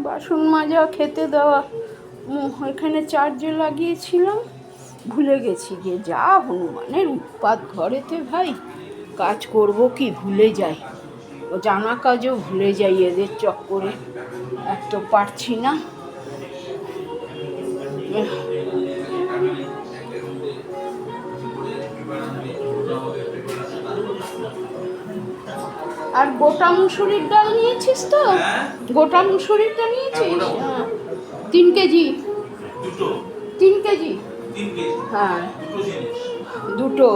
বাসন মাজা, খেতে দেওয়া, এখানে চার্জে লাগিয়েছিলাম, ভুলে গেছি গিয়ে। যা হনুমানের উৎপাত ঘরেতে ভাই, কাজ করব কি ভুলে যাই, ও জানা কাজও ভুলে যাই এদের চক্করে। এত পারছি না। আর গোটা মুসুরির ডাল নিয়েছিস তো? গোটা মুসুরিটা নিয়েছিস? 3 কেজি। 3 কেজি। হ্যাঁ, দুটো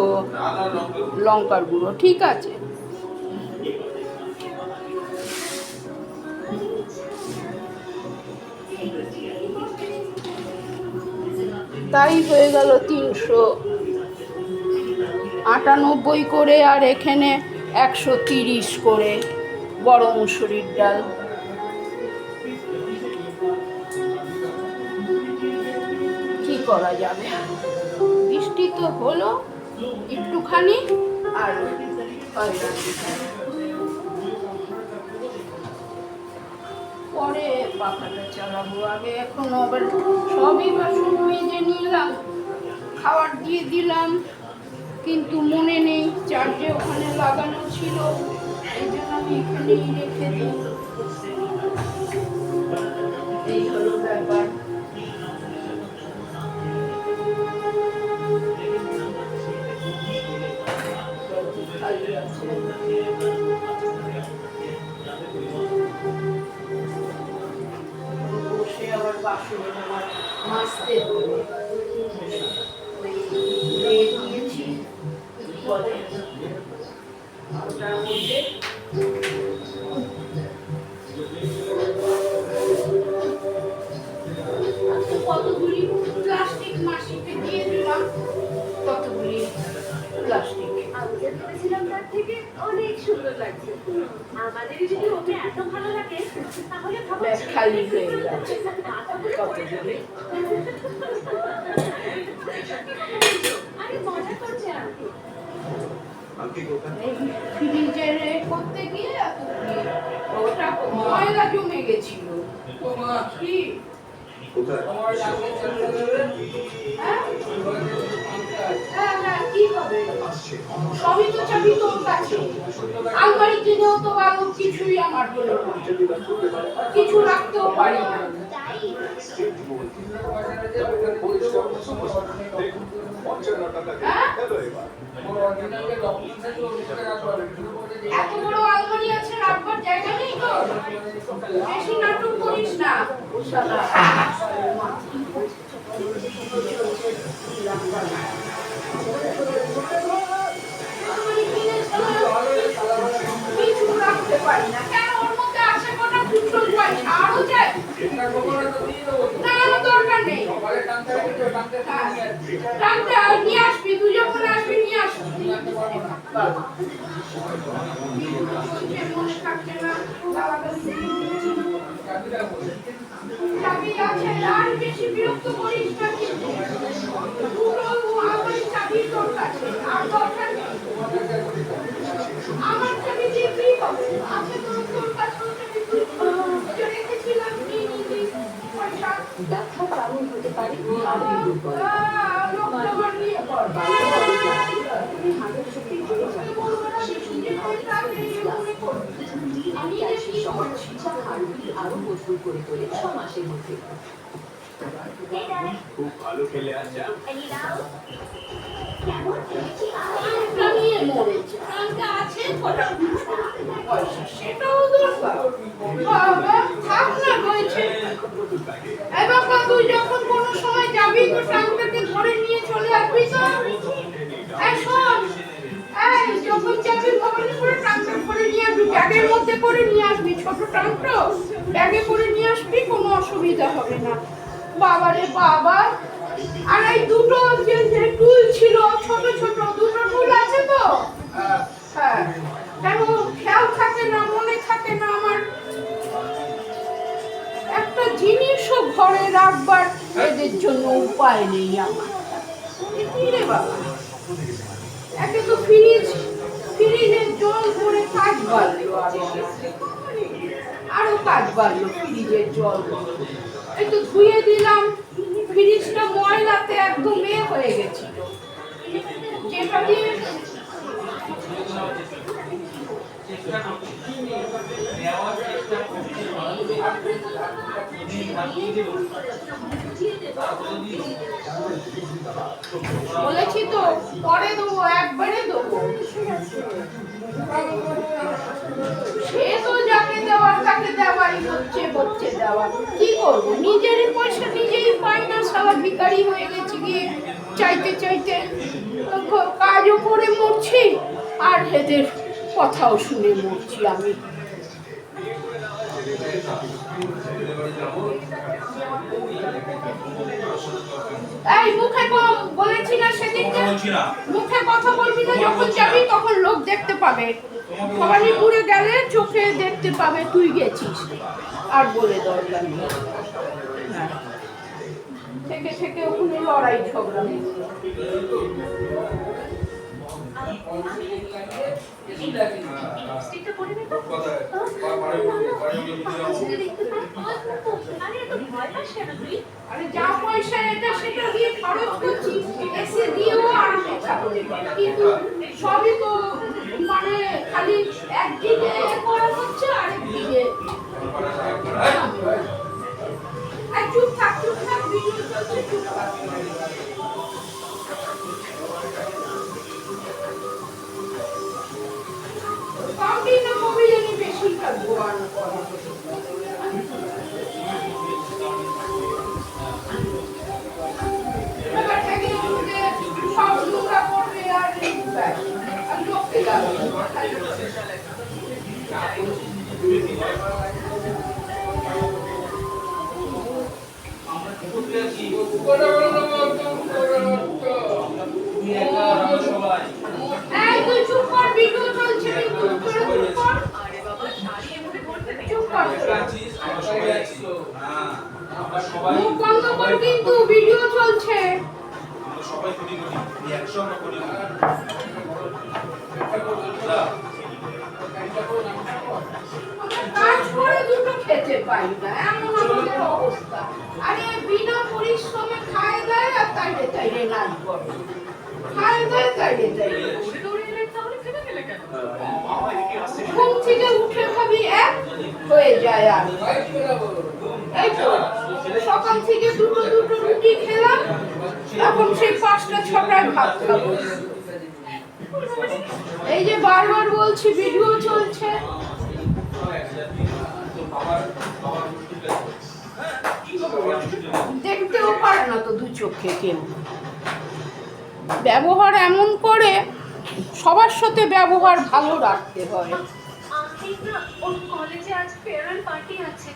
লঙ্কার গুঁড়ো, ঠিক আছে। তাই হয়ে গেল 398 করে, আর এখানে 130 করে বড় মুসুরির ডাল। কি করা যাবে, বৃষ্টি তো হলো একটুখানি, আর পরে পাখাটা চালাবো। আগে এখন আবার সবই বাসন মেজে নিলাম, খাবার দিয়ে দিলাম, কিন্তু মনে নেই চার্জে ওখানে লাগানো ছিল, এই জন্য আমি এখানেই রেখে দিই। এই হলো ব্যাপার। বসে আবার বাসন মাজতে হবে। দিয়েছি ওটার মধ্যে কতগুলি প্লাস্টিক মাসিকে দিয়ে দিলাম, কতগুলি প্লাস্টিক ভেবেছিলাম তার থেকে অনেক সুন্দর লাগছে। আমাদের যদি ওকে এত ভালো লাগে তাহলে খালি হয়ে গেছে কতগুলি। আরে মজা করছে ফ্রিজে করতে গিয়ে ওটা ময়লা জমে গেছিল। কি কি হবে, সবই তো চাবি তোর কাছে। আলমারি কিনেও তো বাবুর কিছুই আমার হলো না, কিছু রাখতেও পারি না। এত বড় আলমারি আছে, রাখবার জায়গা নেই তো। বেশি নাটক করিস না। কিছু রাখতে পারি না কেন, ওর মধ্যে আছে কটা ফুটবল পয়সা আরো চাই না, আমার দরকার নেই। টানতে নিয়ে আসবি, তুই যখন আসবি নিয়ে আসবি। মনে থাকছে না, চাবি আছে, আর বেশি বিরক্ত করিস না। কিন্তু আমার চাবি তোর কাছে, আর দরকার নেই। আমার চাবি দিয়ে কি হবে, আছে তোর কাছে রেখেছিলাম, কি নিবি পয়সা। দেখা কারণ হতে পারে আরো মজবুত করে তোলে 6 মাসের মধ্যে। খুব ভালো খেলে আসা সেটাও দরকার। থাক না, হয়েছে। বাবা, তুই যখন কোনো সময় যাবি তো ট্রাঙ্কটাকে ধরে নিয়ে চলে আসবি তো। শোন, যখন যাবি ভবানীপুরে ট্রাঙ্কটা করে নিয়ে আসবি, ব্যাগের মধ্যে করে নিয়ে আসবি। ছোট ট্রাঙ্কটা ব্যাগে করে নিয়ে আসবি, কোনো অসুবিধা হবে না। বাবারে বাবা, আর এই দুটো যে টুল ছিল ছোট ছোট, দুটো টুল আছে তো? হ্যাঁ, কেন খেয়াল থাকে না, মনে থাকে না আমার। একটা জিনিসও ঘরে রাখবার এদের জন্য উপায় নেই আমার। কি রে বাবা, একে তো ফ্রিজের জল ভরে কাজ বাড়লো, আরো কাজ বাড়লো ফ্রিজের জল। এই তো ধুয়ে দিলাম, ফ্রিজটা ময়লাতে একদম হয়ে গেছিল। যেটা দিয়ে বলেছি তো পরে দেবো, একবারে দেবো। সে তো যাকে দেওয়ার তাকে দেওয়াই হচ্ছে দেওয়া। কি করবো, নিজেরই পয়সা নিজেই পাই না, সারা ভিখারি হয়ে গেছি গিয়ে চাইতে চাইতে। কাজও করে মরছি আর এদের কথাও শুনে মরছি আমি। এই মুখে কম বলেছি না সেদিন, মুখে কথা বলবি না, যখন যাবি তখন লোক দেখতে পাবে, ভবানীপুরে গেলে চোখে দেখতে পাবে তুই গেছিস। আর বলে দরকার নেই, থেকে থেকে ওখানে লড়াই ঝগড়া। আরে যা পয়সা এটা সেটা দিয়ে খরচ করছি, এসে দিয়েও আরামে থাকো, কিন্তু সবই তো মানে খালি একদিকে করা হচ্ছে আরেকদিকে। চুপ থাক ভিডিও চলছে, চুপ থাক। কমই না কমই জানি বেশি থাকবো আর সব নোংরা করবে আর লোককে লাগবে। তুই চুপ কর, ভিডিও চলছে, মুখ বন্ধ কর, কিন্তু ভিডিও চলছে। কাজ করে দুটো খেতে পাই না, এমন আমাদের অবস্থা। আরে বিনা পরিশ্রমে খায় দেয় আর তাইরে নাচ করে, খায় দেয় তাইরে ঘুম থেকে উঠে ভাবি এক হয়ে যায়। আর এই তো সকাল থেকে দুটো রুটি খেলাম, এখন সেই 5টা 6টায় ভাত খাবো। এই যে বারবার বলছি ভিডিও চলছে, দেখতেও পারে না তো 2 চোখে কেউ। ব্যবহার এমন করে, সবার সাথে ব্যবহার ভালো রাখতে হয়। কলেজে আজ ফেয়ারওয়েল পার্টি আছে,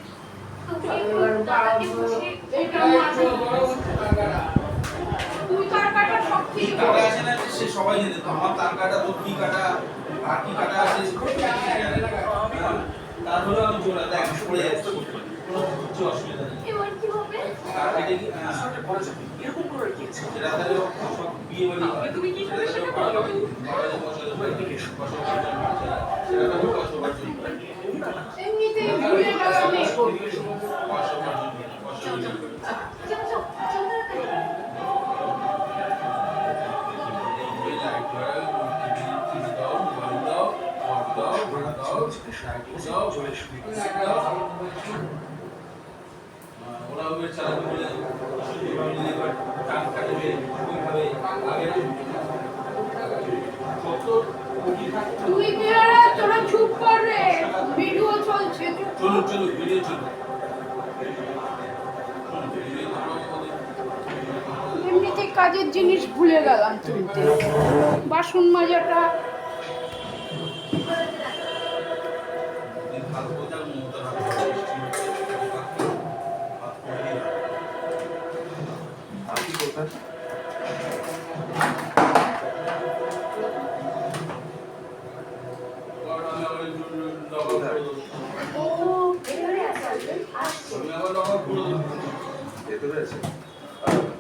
তুই তার কাটা সব ঠিক কাটা আছে না, সে সবাই জানে তো আমার তার কাটা তো কি কাটা আর কি কাটা আছে তারপরে আমি জোড়া দেখ পড়ে যাচ্ছে, কোনো কিছু অসুবিধা নেই। এবার কি হবে? আর এটা কি এরকম করে কি আছে? এটা তাহলে সব বিয়ে বাড়ি তুমি কি করে সেটা করো? এমনিতেই ভুলে গেলাম এই করতে। ওরা ওই চালাতে বলে টান কাটবে ওইভাবে আগে তুই বেরা, তোরা চুপ কর রে, ভিডিও চলছে। চলুন ভিডিও চলুন। এমনিতে কাজের জিনিস ভুলে গেলাম তুলতে, বাসন মাজাটা।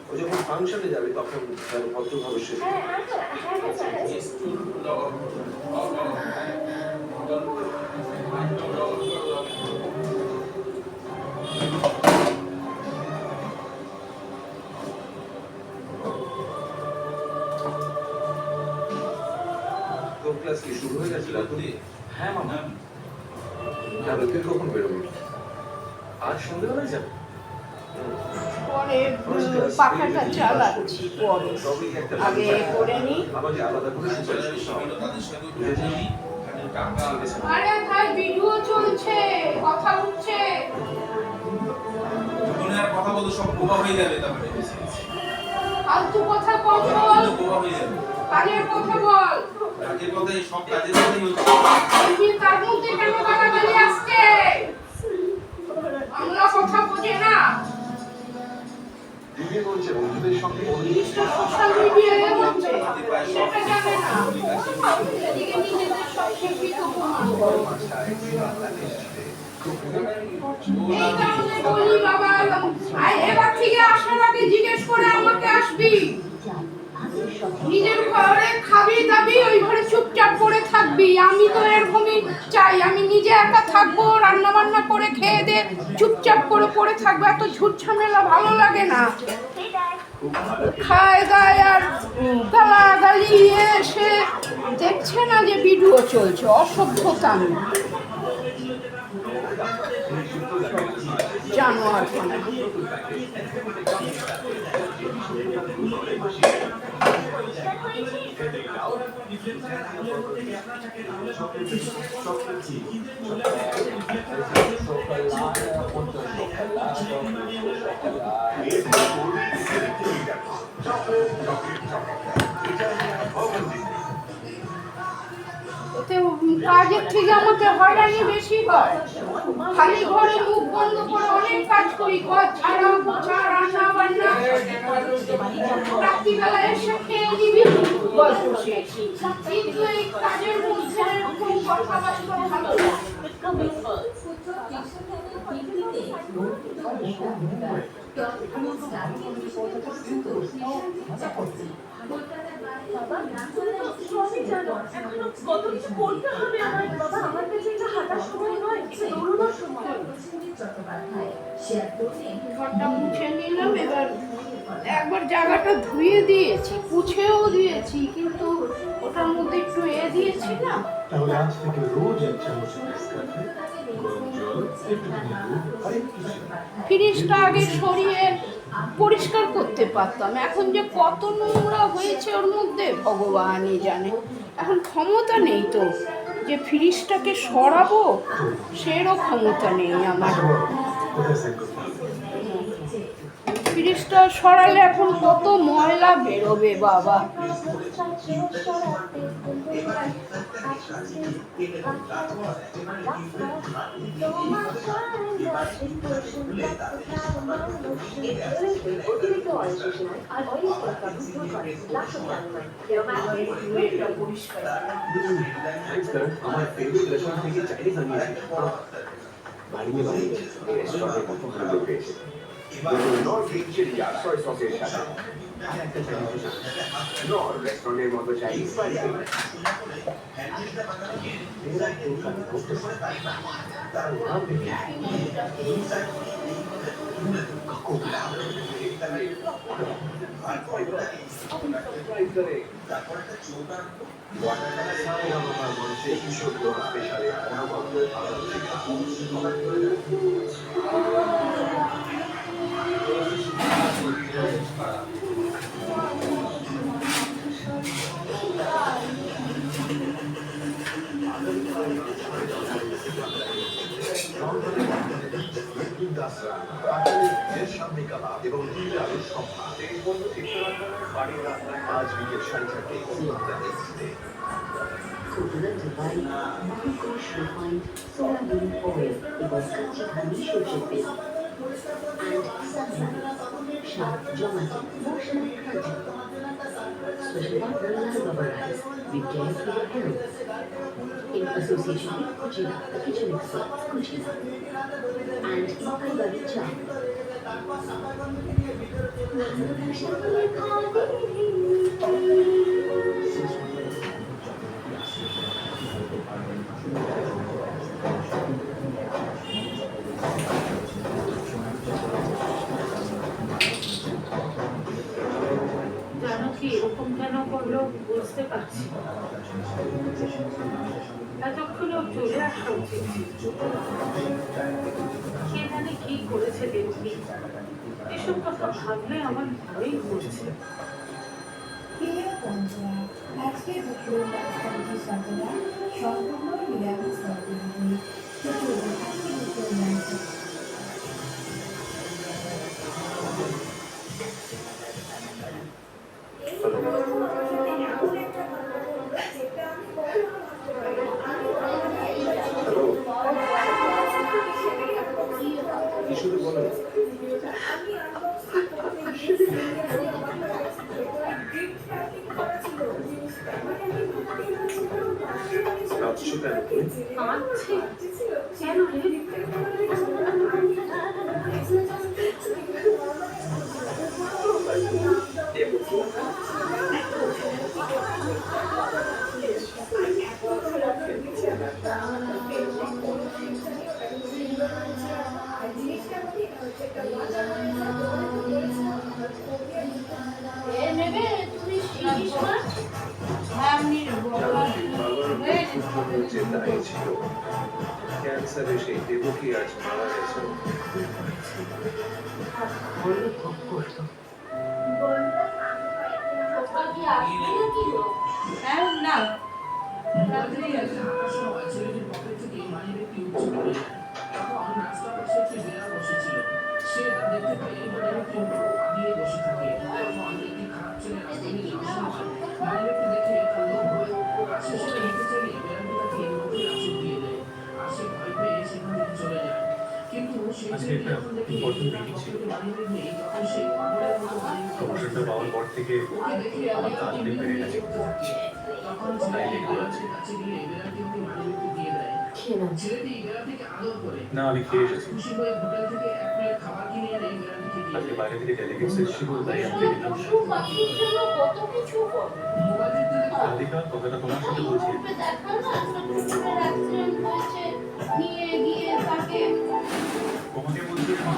ও যখন ফাংশনে যাবে তখন ভদ্রভাবে সে হ্যাঁ তোর ক্লাস কি শুরু হয়ে গেছে রাতুল? হ্যাঁ মামা। কেন তুই কখন বেরোবি? আজ সন্ধ্যেবেলায় যাবে? পরে পাখাটা চালাচ্ছি পরে তবেই একটা আগে করে নি। আমাকে আলাদা করে সুপারিশ করতে হবে। তাদের সাথে বুঝেছি টাকা আরে ভাই ভিডিও চলছে, কথা উঠছে। জীবনে আর কথা বলতে সব বোবা হয়ে যাবে তারপরে ফালতু কথা কম বল, বোবা হয়ে যাবে। কাজের কথা বল। কাজের কথাই সব কাজের কথাই হচ্ছে। তুমি তার মধ্যে কেন গালাগালি আসছে? বাংলা কথা বোঝে না। দিদি বলছে বন্ধুদের সঙ্গে জিনিসটা সোশ্যাল মিডিয়ায় হচ্ছে, সেটা জানে না। এদিকে নিজেদের সব শিক্ষিত প্রমাণ করে। এই কারণে বলি বাবা, এবার থেকে আসার আগে জিজ্ঞেস করে আমাকে আসবি। নিজের ঘরে খাবি দাবি, ওই ঘরে চুপচাপ করে থাকবি। আমি তো এরকমই চাই, আমি নিজে একা থাকবো, রান্না বান্না করে খেয়ে দে চুপচাপ করে পড়ে থাকবো। এত ঝুট ঝামেলা ভালো লাগে না। খায় গায় আর গালাগালি এসে দেখছে না যে ভিডিও চলছে, অসভ্যতা জানোয়ার খানা। ওতে কাজের থেকে আমাকে হয়রানি বেশি হয়। খালি ঘরে মুখ বন্ধ করে অনেক কাজ করি, ঘর ছাড়া পোছা রান্না বান্না। রাত্রিবেলা এসে খেয়ে নিবি, গল্প শেষ। কিন্তু এই কাজের মধ্যে এরকম কথাবার্তা ভালো লাগে। বাবা, তুমি তো সবই জানো। এখনো কত কিছু করতে হবে আমার। বাবা, আমার কাছে এটা হাঁটার সময় নয়, এটা দৌড়ানোর সময়। ঘরটা মুছে নিলাম, এবার একবার জায়গাটা ধুয়ে দিয়েছি, পুছেও দিয়েছি, কিন্তু ওটার মধ্যে একটু দিয়েছি না। তাহলে আজ থেকে রোজ এক চামচ নেসক্যাফে, গরম জল, একটুখানি দুধ আর একটু চিনি। ফ্রিজটা আগে সরিয়ে পরিষ্কার করতে পারতাম, এখন যে কত নোংরা হয়েছে ওর মধ্যে ভগবানই জানে। এখন ক্ষমতা নেই তো যে ফ্রিজটাকে সরাবো, সেরও ক্ষমতা নেই আমার। কোথায় সেট করতে হবে? ফ্রিজটা সরালে এখন কত ময়লা বেরোবে বাবা। আমার ফেভারিট রেস্টুরেন্ট থেকে চাইনিজ আনিয়েছি। বাড়িয়ে বানিয়েছি। এই রেস্টুরেন্টে কত ভালো লোক এসেছে। নর গ্রিন চিলি আর সয় সসের সাথে আর একটা চাইনিজ নর রেস্টুরেন্টের মতো চাইনিজ স্পাইসি। मेरा दिल का दोस्त वहाँ पे क्या है? সামনে কালা এবং নীল আলোর সম্ভা এই পণ্য বাড়ির রান্নায় আজ বিকেল 4:30 Coconut Dubai Mangosh refined soybean oil because kachi khani shoshite and sunlight sharp jomati motion khaji special partner Lal Baba Rice with care for your health in association with Kuchina the kitchen experts Kuchina and Makai Bari Cha এরকম কেন করলো বুঝতে পারছি না। এতক্ষণেও চলে আসা উচিত ছিল। কে জানে কি করেছে দেবকী। এসব কথা ভাবলে আমার ভয়ই করছে। প্রিয় বন্ধুরা, আজকে দুপুরের বাচ্চাটি সকালে সম্পূর্ণ নিরামিষ রান্না তো চলুন আজকে দুপুরের লাঞ্চে কি শুধু বলো কাঁদছো কেন তুমি? কাঁদছি কেন রে? নেবে তুমি শিখিস না? হ্যাঁ আমি বাবার যে দায় ছিল ক্যান্সারে সেই দেবকী আজ মারা গেছে। বললে ভোগ করতো। ওটা কি আসবে নাকি গো? হ্যাঁ না রাত্রেই আসবে। ছেলেটির পকেট থেকে মানিব্যাগটি উঠে পড়ে যায়। তখন রাস্তার পাশে একটি বেড়া বসেছিল। সে তা দেখতে পেয়ে মানিব্যাগটি দিয়ে বসে থাকে। তখন একটি খারাপ ছেলে রাস্তা দিয়ে যাওয়ার সময় মানিব্যাগটি দেখে তার লোভ হয়। আর সে সেটা নিতে চাইলে বেড়াটি তাকে মুখে আছড় দিয়ে দেয়। আর সে ভয় পেয়ে সেখান থেকে চলে যায়। কিন্তু সেই ছেলেটি যখন দেখে তার পকেটে মানিব্যাগ নেই, তখন সে পাগলের মতো মানিব্যাগটি অপারেশনটা পাওয়ার পর থেকে ওকে দেখে আমার কাজ অনেক বেড়ে গেছে। তখন ছেলেটি বেড়াটির কাছে গিয়ে বেড়াটিকে মানিব্যাগটি দিয়ে দেয়। খেয়ে না ছেলেটি বেড়াটিকে আদর করে। না আমি খেয়ে এসেছি। খুশি হয়ে হোটেল থেকে এক প্লেট খাবার কিনে এনে বেড়াটিকে দিয়ে আজকে দেয়। বাইরে থেকে ডেলিগেটস এসেছিল তাই আমি দিলাম। পশু পাখির জন্য কত কিছু করে। মোবাইল দেখতে দেখতে রাধিকা কথাটা তোমার সাথে বলছি। গল্পে দেখানো না একটা কুকুরের অ্যাক্সিডেন্ট হয়েছে, নিয়ে গিয়ে তাকে তোমাকে বলছি না।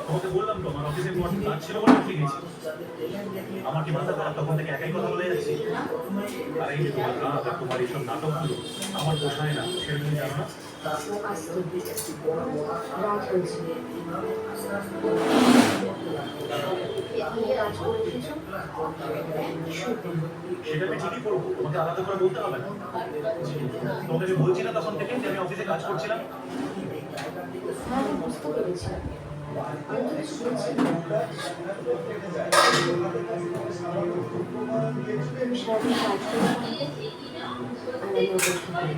তোমাকে বললাম তো আমার অফিসে ইম্পর্টেন্ট কাজ ছিল বলে উঠে গেছি। আমার কি মাথা খারাপ তখন থেকে একাই কথা বলে যাচ্ছি। আর এই যে তোমার রাত আর তোমার এইসব নাটকগুলো আমার পোষায় না, সেটা তুমি জানো না? রাত হয়েছে। কাজ করে এসেছো? সেটা আমি ঠিকই করবো, তোমাকে আলাদা করে বলতে হবে না। তোমাকে আমি বলছি না তখন থেকে যে আমি অফিসে কাজ করছিলাম। হ্যাঁ আমি বুঝতে পেরেছি। আমি তো কিছু বলছি না। তুমি সারাদিন কাজ করো আর আমি অপেক্ষা করি।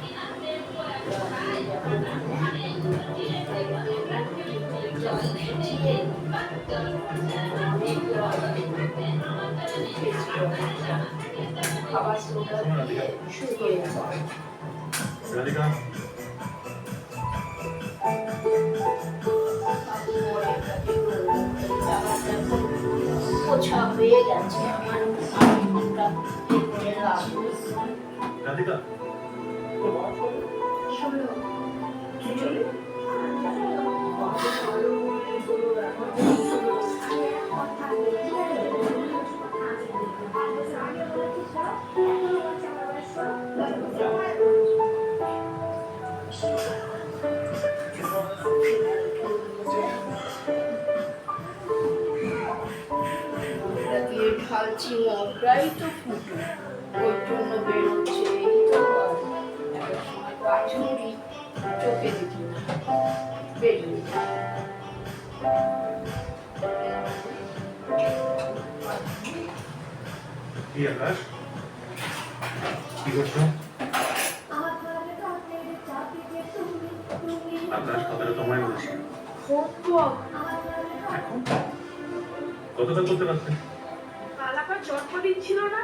খাবার সোডা দিয়ে শুরু করে দাও। রাধিকা পোছা হয়ে গেছে আমার। আমি ঘন্টা এরপরে রাখবো। রাধিকা শোনো, চলো। ওটা দিয়ে ঢালছি মগটাই তো ফুটো, ওই জন্য বেরোচ্ছে। এই তো আর একটা সময় কাঠুরি চোখে দেখি না, বেরিয়ে যায়। কি আকাশ কি করছো? আকাশ কথাটা তোমায় বলছি। এখন গতকাল করতে পারতে। কাল আবার জন্মদিন ছিল না?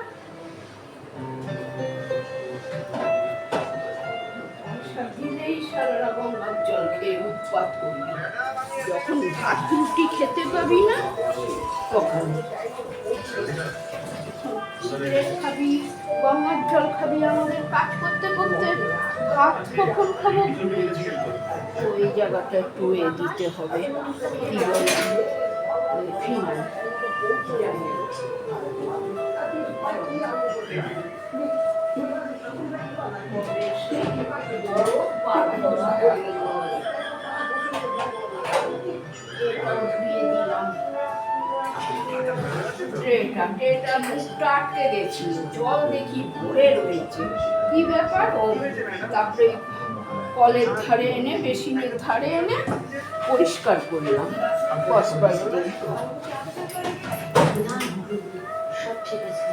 দিনেই সারা গঙ্গার জল খেয়ে উৎপাত করবি, যখন ভাত রুটি খেতে পাবি না তখন সিগারেট খাবি, গঙ্গার জল খাবি। আমাদের কাজ করতে করতে ভাত কখন খাবো? ওই জায়গাটা একটু দিতে হবে, কি বলেন? ফিনাল ট্রেটা মুখটা আটকে গেছিল, জল দেখি ভরে রয়েছে, কি ব্যাপার ও তারপরে কলের ধারে এনে বেসিনের ধারে এনে পরিষ্কার করলাম কসবাই দিয়ে। সব ঠিক আছে।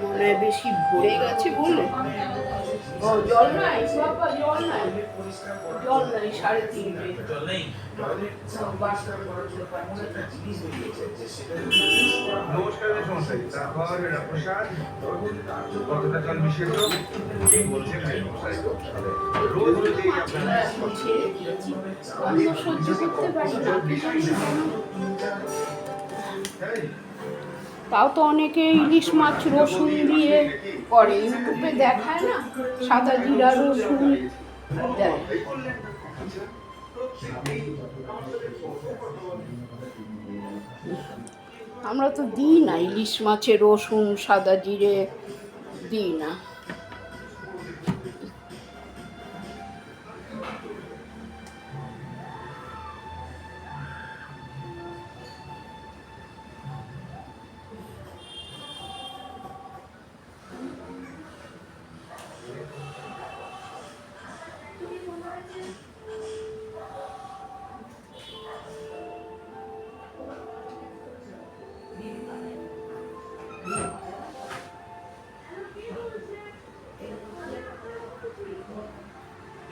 মনে হয় বেশি ভরে গেছে বলে। ও জল নাই বাবা, জল নাই, জল নাই, 3:30। জল নেই। নমস্কার মশাই, চা পাওয়ার প্রসাদ কতটা জল মিশিয়ে দেবো? কি বলছেন মশাই? রোজ রোজ এই আপনার ছেড়ে দিয়েছি, আমি সহ্য করতে পারি না। তাও তো অনেকে ইলিশ মাছ রসুন দিয়ে করে, ইউটিউবে দেখায় না, সাদা জিরা রসুন দেয়। আমরা তো দিই না ইলিশ মাছে রসুন সাদা জিরে দিই না।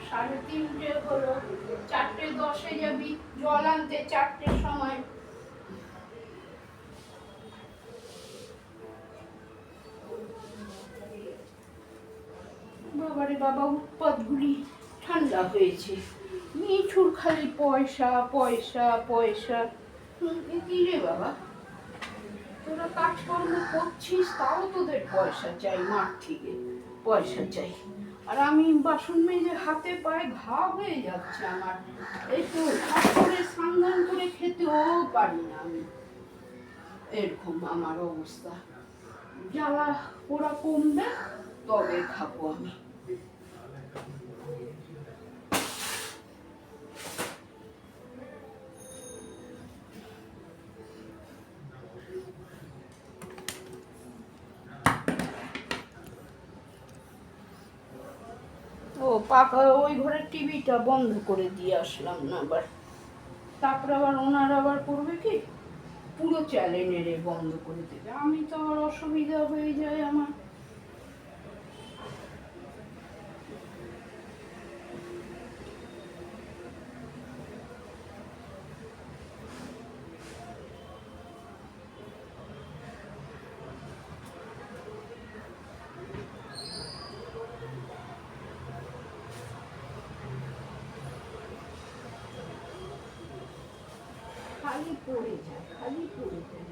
সাড়ে 3টে হলো, 4:10 যাবি জল আনতে, 4টের সময়। বাবারে বাবা, উৎপাতগুলি ঠান্ডা হয়েছে, মিঠুর খালি পয়সা পয়সা পয়সা। কি রে বাবা, তোরা কাজকর্ম করছিস তাও তোদের পয়সা চাই, মাঠ থেকে পয়সা চাই, আর আমি বাসন মেজে হাতে পায়ে ঘা হয়ে যাচ্ছে আমার, এই তো হাত করে স্নান করে খেতেও পারি না আমি, এরকম আমার অবস্থা। জ্বালা পোড়া কমবে তবে খাবো আমি। ও পাকা ওই ঘরের টিভিটা বন্ধ করে দিয়ে আসলাম না আবার, তারপরে আবার ওনারা আবার করবে কি পুরো চ্যানেলের বন্ধ করে দেবে, আমি তো আবার অসুবিধা হয়ে যায় আমার। খালি পড়ে যায়, খালি পড়ে যায়।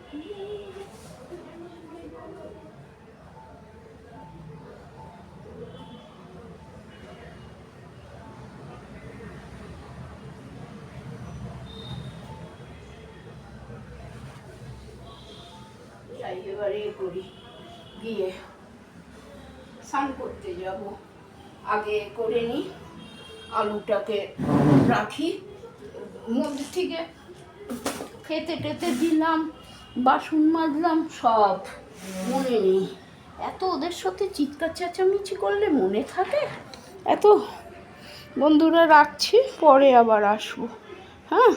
যাই এবারে করি, গিয়ে স্নান করতে যাব, আগে করে নিই, আলুটাকে রাখি মধ্যে থেকে, খেতে টেতে দিলাম, বাসন মাজলাম, সব মনে নেই। এত ওদের সাথে চিৎকার চেঁচামেচি করলে মনে থাকে এত? বন্ধুরা রাখছি, পরে আবার আসবো, হ্যাঁ।